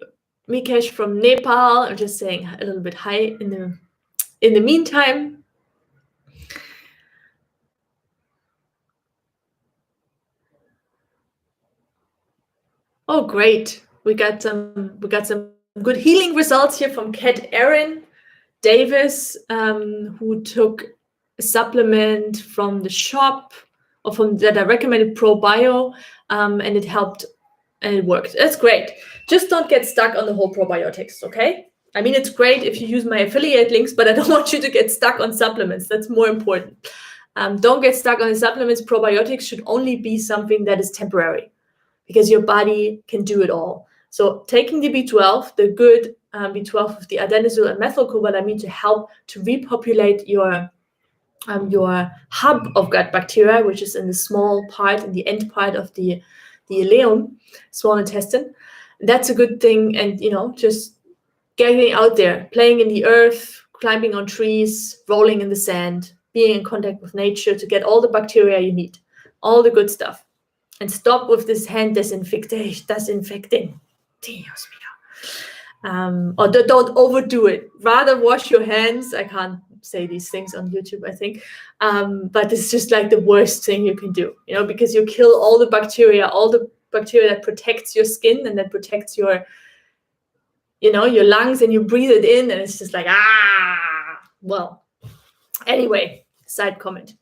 Mikesh from Nepal. I'm just saying a little bit hi in the meantime. Oh, great! We got some good healing results here from Kat Erin Davis, who took a supplement from the shop, or from that I recommended, ProBio, and it helped and it worked. That's great. Just don't get stuck on the whole probiotics, okay? I mean, it's great if you use my affiliate links, but I don't want you to get stuck on supplements. That's more important. Don't get stuck on the supplements. Probiotics should only be something that is temporary, because your body can do it all. So taking the B12, the good B12 with the adenosine and methylcobalamin to help to repopulate your hub of gut bacteria, which is in the small part, in the end part of the ileum, small intestine. That's a good thing. And, just getting out there, playing in the earth, climbing on trees, rolling in the sand, being in contact with nature to get all the bacteria you need, all the good stuff. And stop with this hand disinfecting. Dios mío. Or don't overdo it. Rather wash your hands. I can't say these things on YouTube, I think. But it's just like the worst thing you can do, because you kill all the bacteria that protects your skin and that protects your lungs, and you breathe it in, and it's just like, well, anyway, side comment.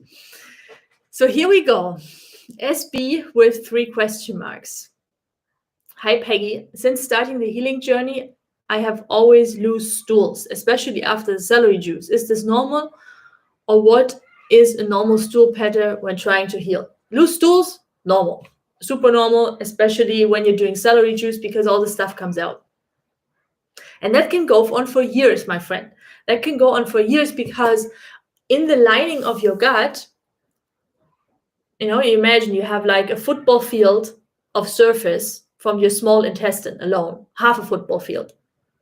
So here we go. SB with 3 question marks. Hi, Peggy. Since starting the healing journey, I have always loose stools, especially after the celery juice. Is this normal? Or what is a normal stool pattern when trying to heal? Loose stools, normal. Super normal, especially when you're doing celery juice, because all the stuff comes out. And that can go on for years, my friend. That can go on for years, because in the lining of your gut, you imagine you have like a football field of surface from your small intestine alone, half a football field,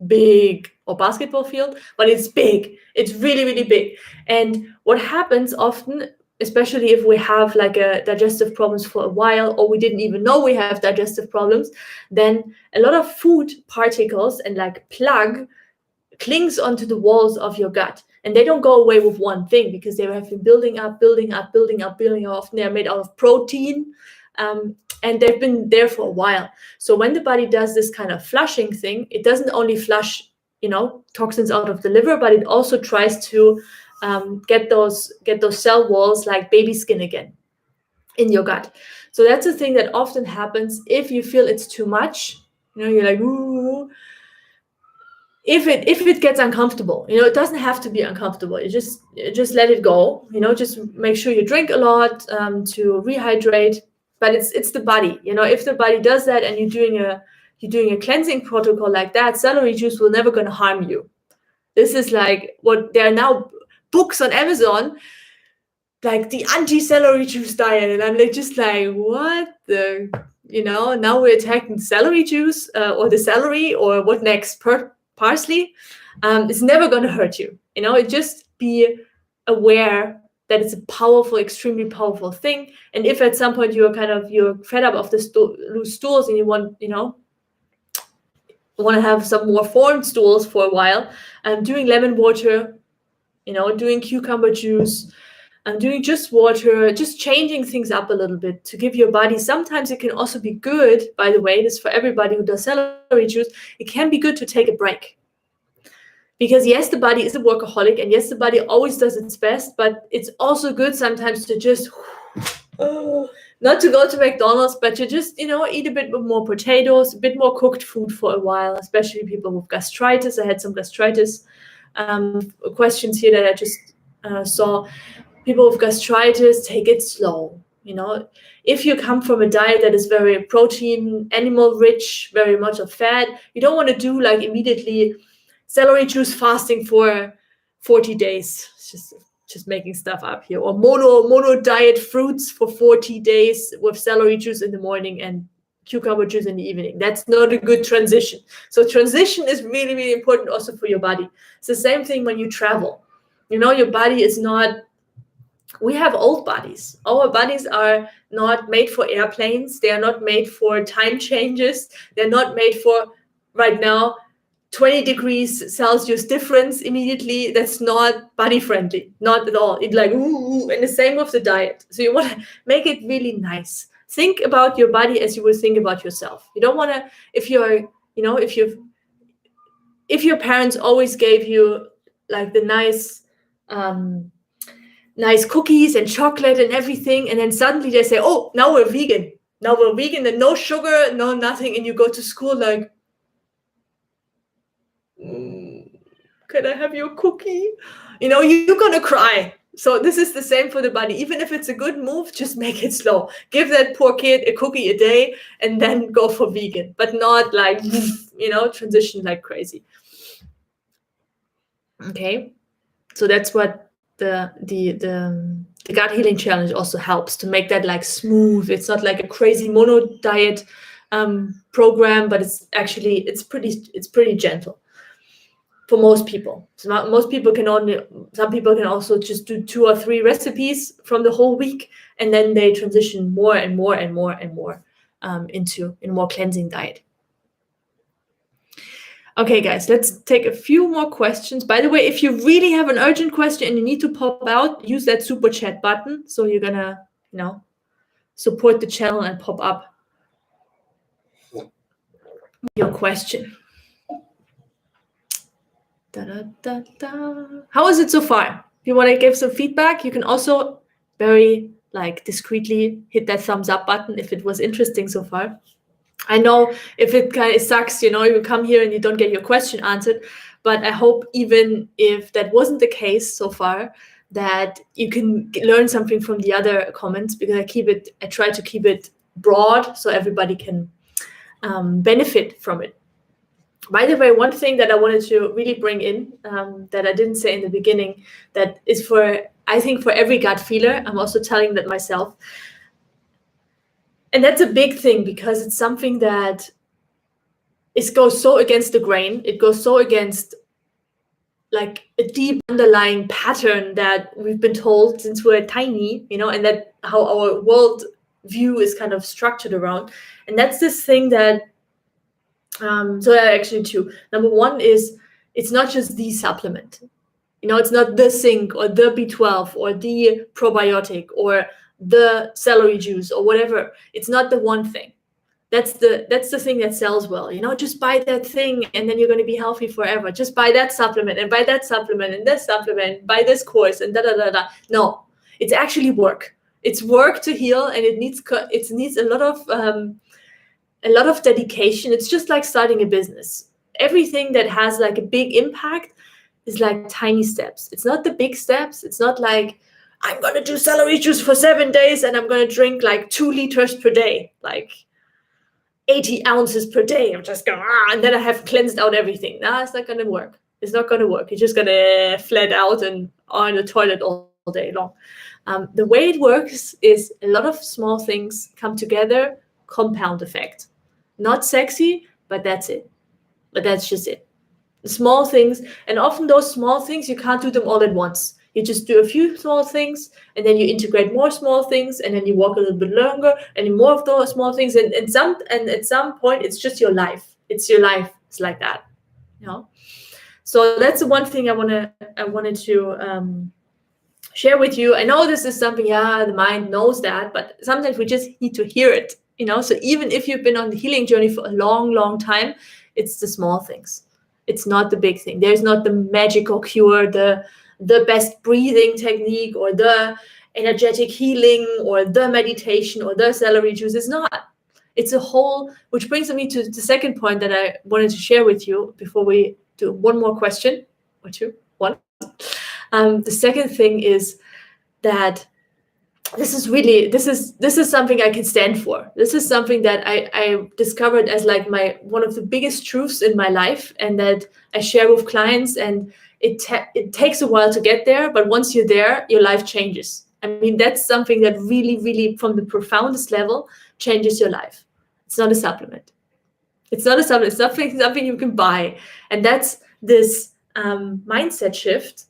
big, or basketball field, but it's big. It's really, really big. And what happens often, especially if we have like a digestive problems for a while, or we didn't even know we have digestive problems, then a lot of food particles and like plug clings onto the walls of your gut. And they don't go away with one thing, because they have been building up. Often they're made out of protein, and they've been there for a while. So when the body does this kind of flushing thing, it doesn't only flush, toxins out of the liver, but it also tries to get those cell walls like baby skin again in your gut. So that's a thing that often happens if you feel it's too much. You're like, ooh. If it gets uncomfortable, it doesn't have to be uncomfortable. You just let it go. Just make sure you drink a lot to rehydrate. But it's the body. If the body does that, and you're doing a cleansing protocol like that, celery juice will never going to harm you. This is like what there are now books on Amazon, like the anti-celery juice diet, and I'm just like, what the, now we're attacking celery juice or the celery, or what next? Parsley. It's never going to hurt you. Just be aware that it's a powerful, extremely powerful thing. And if at some point you're fed up of the loose stools, and you want to have some more formed stools for a while, doing lemon water, doing cucumber juice, doing just water, just changing things up a little bit to give your body. Sometimes it can also be good, by the way, this for everybody who does celery juice, it can be good to take a break. Because yes, the body is a workaholic, and yes, the body always does its best, but it's also good sometimes to just, not to go to McDonald's, but to just, eat a bit more potatoes, a bit more cooked food for a while, especially people with gastritis. I had some gastritis questions here that I just saw. People with gastritis, take it slow. If you come from a diet that is very protein, animal rich, very much of fat, you don't want to do like immediately celery juice fasting for 40 days. It's just making stuff up here. Or mono diet fruits for 40 days with celery juice in the morning and cucumber juice in the evening. That's not a good transition. So transition is really, really important also for your body. It's the same thing when you travel. Your body is not, we have old bodies. Our bodies are not made for airplanes. They are not made for time changes. They're not made for, right now, 20 degrees Celsius difference immediately. That's not body friendly, not at all. It's like, ooh, and the same with the diet. So you want to make it really nice. Think about your body as you would think about yourself. You don't want to, if your parents always gave you like the nice cookies and chocolate and everything, and then suddenly they say, oh, now we're vegan and no sugar, no nothing, and you go to school like, can I have your cookie? You're gonna cry. So this is the same for the body. Even if it's a good move, just make it slow. Give that poor kid a cookie a day and then go for vegan, but not like, transition like crazy. Okay, so that's what the gut healing challenge also helps to make that like smooth. It's not like a crazy mono diet program, but it's pretty gentle for most people. So most people some people can also just do 2 or 3 recipes from the whole week, and then they transition more and more and more and more into a more cleansing diet. Okay, guys, let's take a few more questions. By the way, if you really have an urgent question and you need to pop out, use that super chat button. So you're gonna, support the channel and pop up your question. How is it so far? If you want to give some feedback, you can also very discreetly hit that thumbs up button if it was interesting so far. I know if it kind of sucks, you come here and you don't get your question answered, but I hope even if that wasn't the case so far, that you can learn something from the other comments, because I try to keep it broad so everybody can benefit from it. By the way, one thing that I wanted to really bring in that I didn't say in the beginning, that is I think for every gut feeler, I'm also telling that myself. And that's a big thing, because it's something that goes so against the grain. It goes so against like a deep underlying pattern that we've been told since we're tiny, and that how our world view is kind of structured around. And that's this thing that, so there are actually 2. Number 1 is, it's not just the supplement. It's not the zinc or the B12 or the probiotic or the celery juice or whatever. It's not the one thing. That's the thing that sells well. Just buy that thing and then you're going to be healthy forever. Just buy that supplement and buy that supplement and this supplement, buy this course and da. No, it's actually work. It's work to heal, and it needs a lot of dedication. It's just like starting a business. Everything that has like a big impact is like tiny steps. It's not the big steps. It's not like, I'm going to do celery juice for 7 days and I'm going to drink like 2 liters per day, like 80 ounces per day. I'm just going, and then I have cleansed out everything. No, it's not going to work. It's not going to work. You're just going to flat out and are in the toilet all day long. The way it works is a lot of small things come together, compound effect. Not sexy, but that's it. But that's just it. Small things, and often those small things, you can't do them all at once. You just do a few small things, and then you integrate more small things, and then you walk a little bit longer, and more of those small things, and at some point, it's just your life. It's your life. It's like that, So that's the one thing I wanted to share with you. I know this is something, the mind knows that, but sometimes we just need to hear it. So even if you've been on the healing journey for a long, long time, it's the small things. It's not the big thing. There's not the magical cure, the best breathing technique, or the energetic healing, or the meditation, or the celery juice. It's not. It's a whole, which brings me to the second point that I wanted to share with you before we do one more question or two. One. The second thing is that this is something I can stand for. This is something that I discovered as like one of the biggest truths in my life, and that I share with clients. And it takes a while to get there, but once you're there, your life changes. I mean, that's something that really, really, from the profoundest level, changes your life. It's not a supplement. It's not a supplement. It's something you can buy, and that's this mindset shift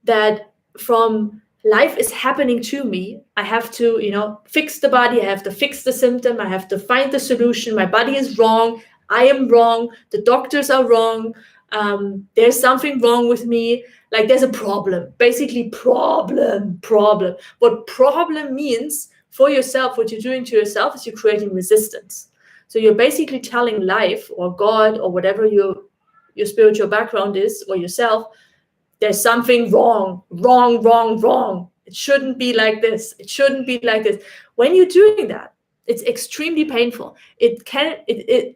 that from life is happening to me, I have to, fix the body, I have to fix the symptom, I have to find the solution. My body is wrong, I am wrong, the doctors are wrong, there's something wrong with me. Like there's a problem, basically problem. What problem means for yourself, what you're doing to yourself, is you're creating resistance. So you're basically telling life or God or whatever your spiritual background is, or yourself, there's something wrong. It shouldn't be like this. It shouldn't be like this. When you're doing that, it's extremely painful.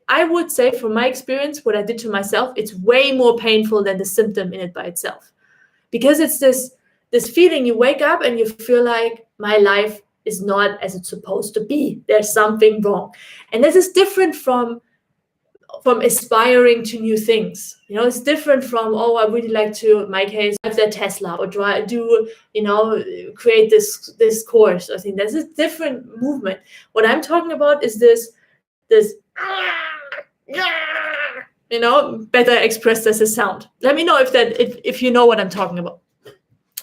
I would say, from my experience, what I did to myself, it's way more painful than the symptom in it by itself. Because it's this feeling, you wake up and you feel like, my life is not as it's supposed to be. There's something wrong. And this is different from aspiring to new things. It's different from, I really like to, in my case, drive that Tesla, or create this course. I think that's a different movement. What I'm talking about is this better expressed as a sound. Let me know if you know what I'm talking about.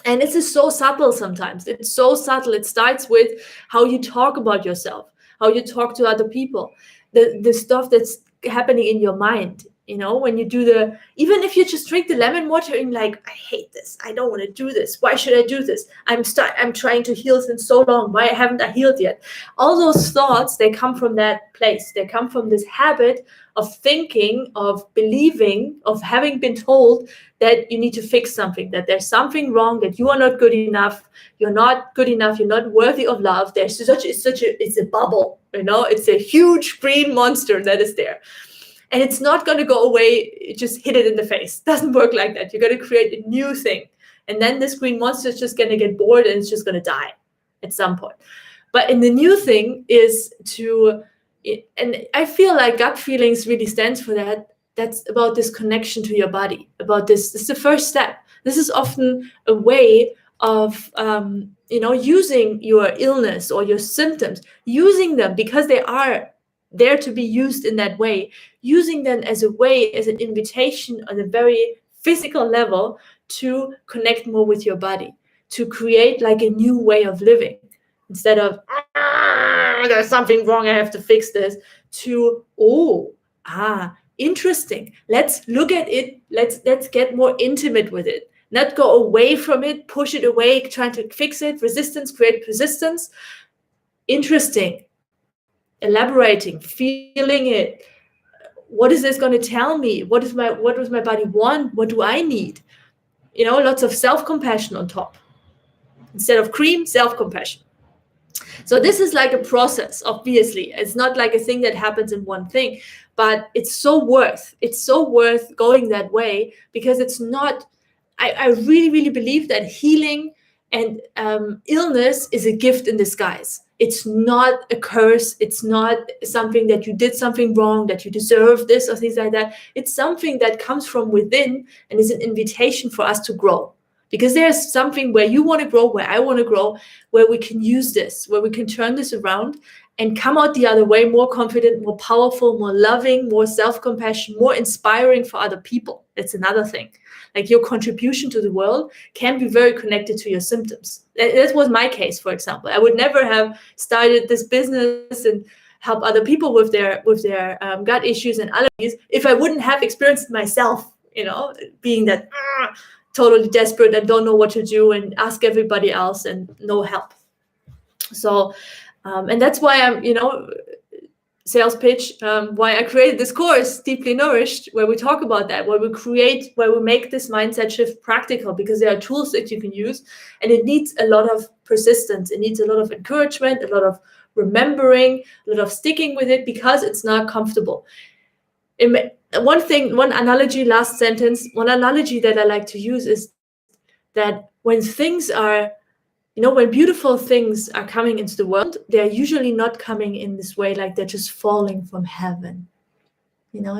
And this is so subtle sometimes. It's so subtle. It starts with how you talk about yourself, how you talk to other people, the stuff that's happening in your mind. When you do even if you just drink the lemon water and like, I hate this, I don't want to do this, why should I do this, I'm trying to heal since so long, why haven't I healed yet? All those thoughts, they come from that place. They come from this habit of thinking, of believing, of having been told that you need to fix something, that there's something wrong, that you are not good enough, you're not good enough, you're not worthy of love. It's a bubble, it's a huge green monster that is there. And it's not going to go away, just hit it in the face. It doesn't work like that. You're going to create a new thing. And then this green monster is just going to get bored and it's just going to die at some point. But in the new thing is and I feel like gut feelings really stands for that. That's about this connection to your body, about this. This is the first step. This is often a way of, using your illness or your symptoms, using them because they are there to be used in that way, using them as a way, as an invitation on a very physical level to connect more with your body, to create like a new way of living. Instead of, there's something wrong, I have to fix this, to, interesting. Let's look at it. Let's get more intimate with it. Not go away from it, push it away, trying to fix it, resistance, create resistance. Interesting. Elaborating, feeling it. What is this going to tell me? What does my body want? What do I need? Lots of self-compassion on top. Instead of cream, self-compassion. So this is like a process, obviously. It's not like a thing that happens in one thing, but it's so worth going that way, because it's not, I really, really believe that healing and illness is a gift in disguise. It's not a curse. It's not something that you did something wrong, that you deserve this or things like that. It's something that comes from within and is an invitation for us to grow. Because there's something where you want to grow, where I want to grow, where we can use this, where we can turn this around and come out the other way more confident, more powerful, more loving, more self-compassion, more inspiring for other people. That's another thing. Like your contribution to the world can be very connected to your symptoms. That was my case, for example. I would never have started this business and help other people with their gut issues and allergies if I wouldn't have experienced myself, being that totally desperate and don't know what to do and ask everybody else and no help. So, and that's why I'm, sales pitch, why I created this course, Deeply Nourished, where we talk about that, where we make this mindset shift practical, because there are tools that you can use, and it needs a lot of persistence. It needs a lot of encouragement, a lot of remembering, a lot of sticking with it, because it's not comfortable. One analogy that I like to use is that when things are, when beautiful things are coming into the world, they're usually not coming in this way, like they're just falling from heaven.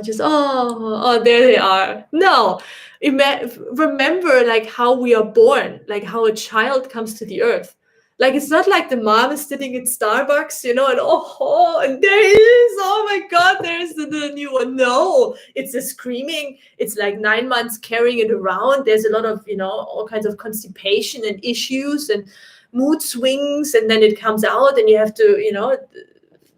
Just, oh, there they are. No, remember like how we are born, like how a child comes to the earth. Like, it's not like the mom is sitting at Starbucks, and and there it is. Oh my God, there's the new one. No, it's a screaming. It's like 9 months carrying it around. There's a lot of, all kinds of constipation and issues and mood swings. And then it comes out and you have to,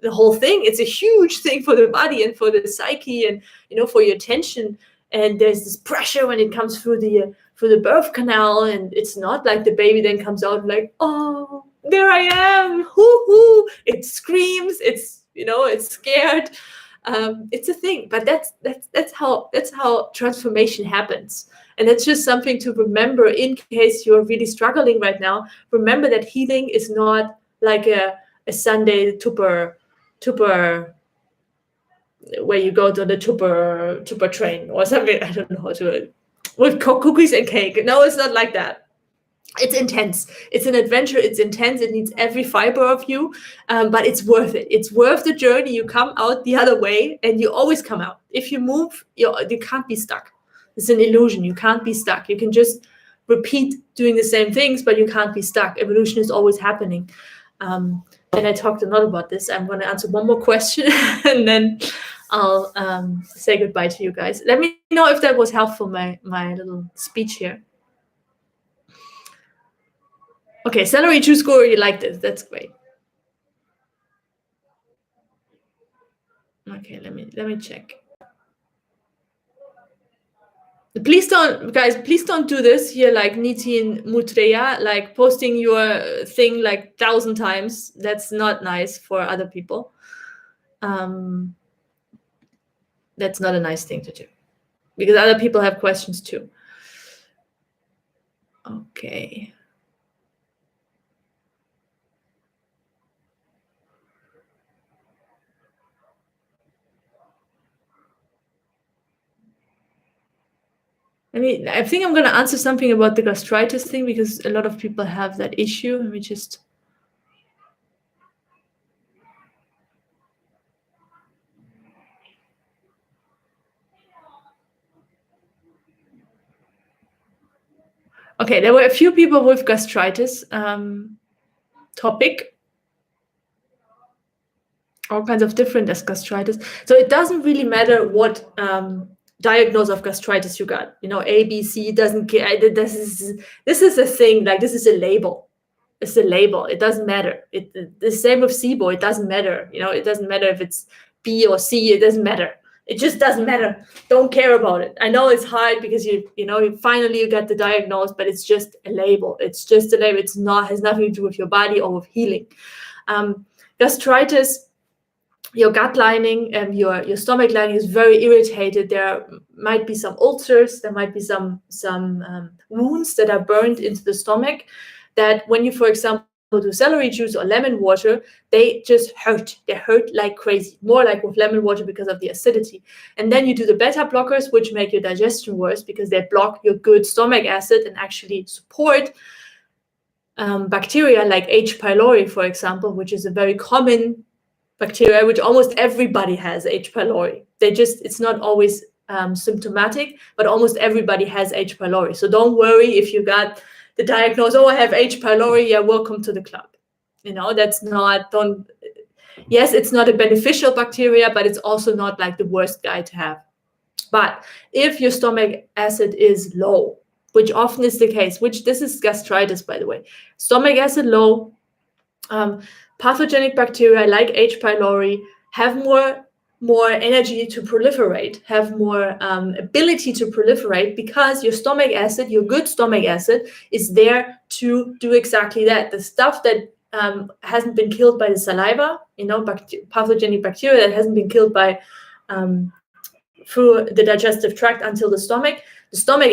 the whole thing. It's a huge thing for the body and for the psyche and, for your attention. And there's this pressure when it comes through the birth canal, and it's not like the baby then comes out like, oh, there I am, hoo. It screams, it's scared. It's a thing, but that's how transformation happens. And that's just something to remember in case you're really struggling right now. Remember that healing is not like a Sunday tupper, where you go to the tupper train or something. I don't know how to, with cookies and cake. No, it's not like that. It's intense. It's an adventure. It's intense. It needs every fiber of you, but it's worth it. It's worth the journey. You come out the other way, and you always come out. If you move, you can't be stuck. It's an illusion. You can't be stuck. You can just repeat doing the same things, but you can't be stuck. Evolution is always happening. And I talked a lot about this. I'm going to answer one more question, and then I'll say goodbye to you guys. Let me know if that was helpful, my little speech here. Okay, celery juice score, you like this. That's great. Okay, let me check. Please don't do this here, like Nitin Mutreya, like posting your thing like 1,000 times. That's not nice for other people. That's not a nice thing to do, because other people have questions too. Okay. I think I'm going to answer something about the gastritis thing, because a lot of people have that issue. Let me just... Okay, there were a few people with gastritis. Topic. All kinds of different gastritis. So it doesn't really matter what diagnosis of gastritis you got. A, B, C, doesn't care. This is a thing. Like, this is a label. It's a label. It doesn't matter. The same with SIBO. It doesn't matter. It doesn't matter if it's B or C. It doesn't matter. It just doesn't matter. Don't care about it. I know it's hard because you finally you get the diagnosis, but it's just a label. It's just a label. It's not, has nothing to do with your body or with healing. Gastritis, your gut lining and your stomach lining is very irritated. There might be some ulcers. There might be some wounds that are burned into the stomach, that when you, for example, do celery juice or lemon water, they just hurt. They hurt like crazy, more like with lemon water because of the acidity. And then you do the beta blockers, which make your digestion worse because they block your good stomach acid and actually support bacteria like H. pylori, for example, which is a very common bacteria, which almost everybody has H. pylori. It's not always symptomatic, but almost everybody has H. pylori. So don't worry if you got the diagnosis, I have H. pylori, yeah, welcome to the club. That's not, yes, it's not a beneficial bacteria, but it's also not like the worst guy to have. But if your stomach acid is low, which often is the case, which this is gastritis, by the way, stomach acid low, pathogenic bacteria like H. pylori have more energy to proliferate, have more ability to proliferate, because your stomach acid, your good stomach acid, is there to do exactly that. The stuff that hasn't been killed by the saliva, pathogenic bacteria that hasn't been killed by through the digestive tract until the stomach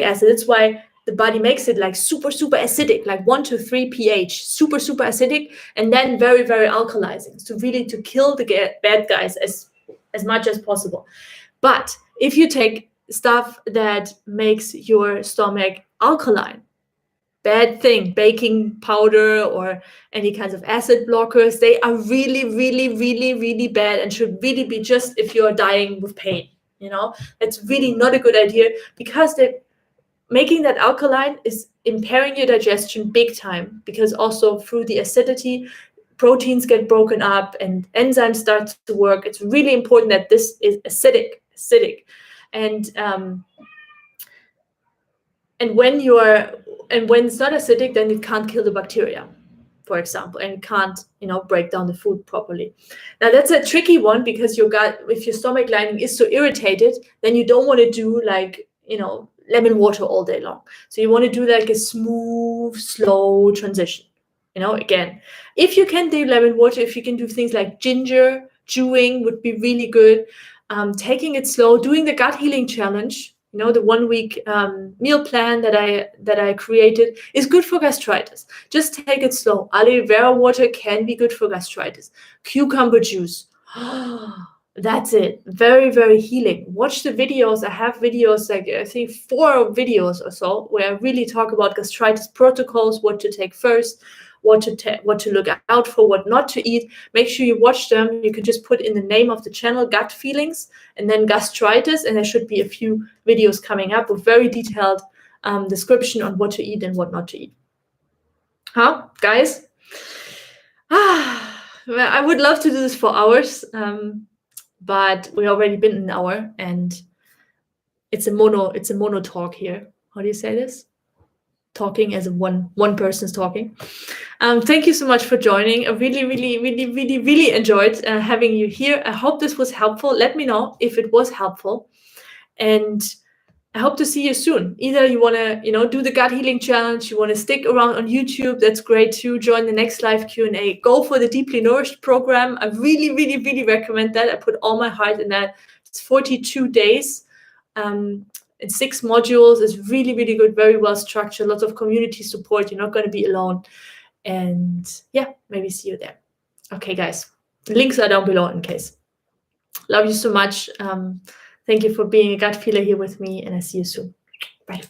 acid. That's why the body makes it like super, super acidic, like 1 to 3 pH, super, super acidic, and then very, very alkalizing. So really to kill the bad guys as much as possible. But if you take stuff that makes your stomach alkaline, bad thing. Baking powder or any kinds of acid blockers, they are really, really, really, really bad and should really be just if you're dying with pain. It's really not a good idea, because making that alkaline is impairing your digestion big time, because also through the acidity, proteins get broken up and enzymes start to work. It's really important that this is acidic. And when it's not acidic, then it can't kill the bacteria, for example, and it can't, break down the food properly. Now that's a tricky one, because your gut, if your stomach lining is so irritated, then you don't want to do lemon water all day long. So you want to do like a smooth, slow transition. Again, if you can do lemon water, if you can do things like ginger chewing would be really good. Taking it slow, doing the gut healing challenge, the 1 week meal plan that I created is good for gastritis. Just take it slow. Aloe vera water can be good for gastritis. Cucumber juice. That's it. Very, very healing. Watch the videos. I have videos, like I think 4 videos or so, where I really talk about gastritis protocols, what to take first, what to look out for, what not to eat. Make sure you watch them. You can just put in the name of the channel, gut feelings, and then gastritis, and there should be a few videos coming up with very detailed description on what to eat and what not to eat. Guys? I would love to do this for hours, but we already been an hour, and it's a mono talk here. How do you say this? Talking as one person's talking. Thank you so much for joining. I really, really, really, really, really enjoyed having you here. I hope this was helpful. Let me know if it was helpful, and I hope to see you soon. Either you want to, do the gut healing challenge, you want to stick around on YouTube, that's great too. Join the next live Q&A. Go for the Deeply Nourished program. I really, really, really recommend that. I put all my heart in that. It's 42 days. In 6 modules. It's really, really good, very well structured, lots of community support. You're not going to be alone. And yeah, maybe see you there. Okay, guys. The links are down below in case. Love you so much. Thank you for being a gut feeler here with me, and I see you soon. Bye.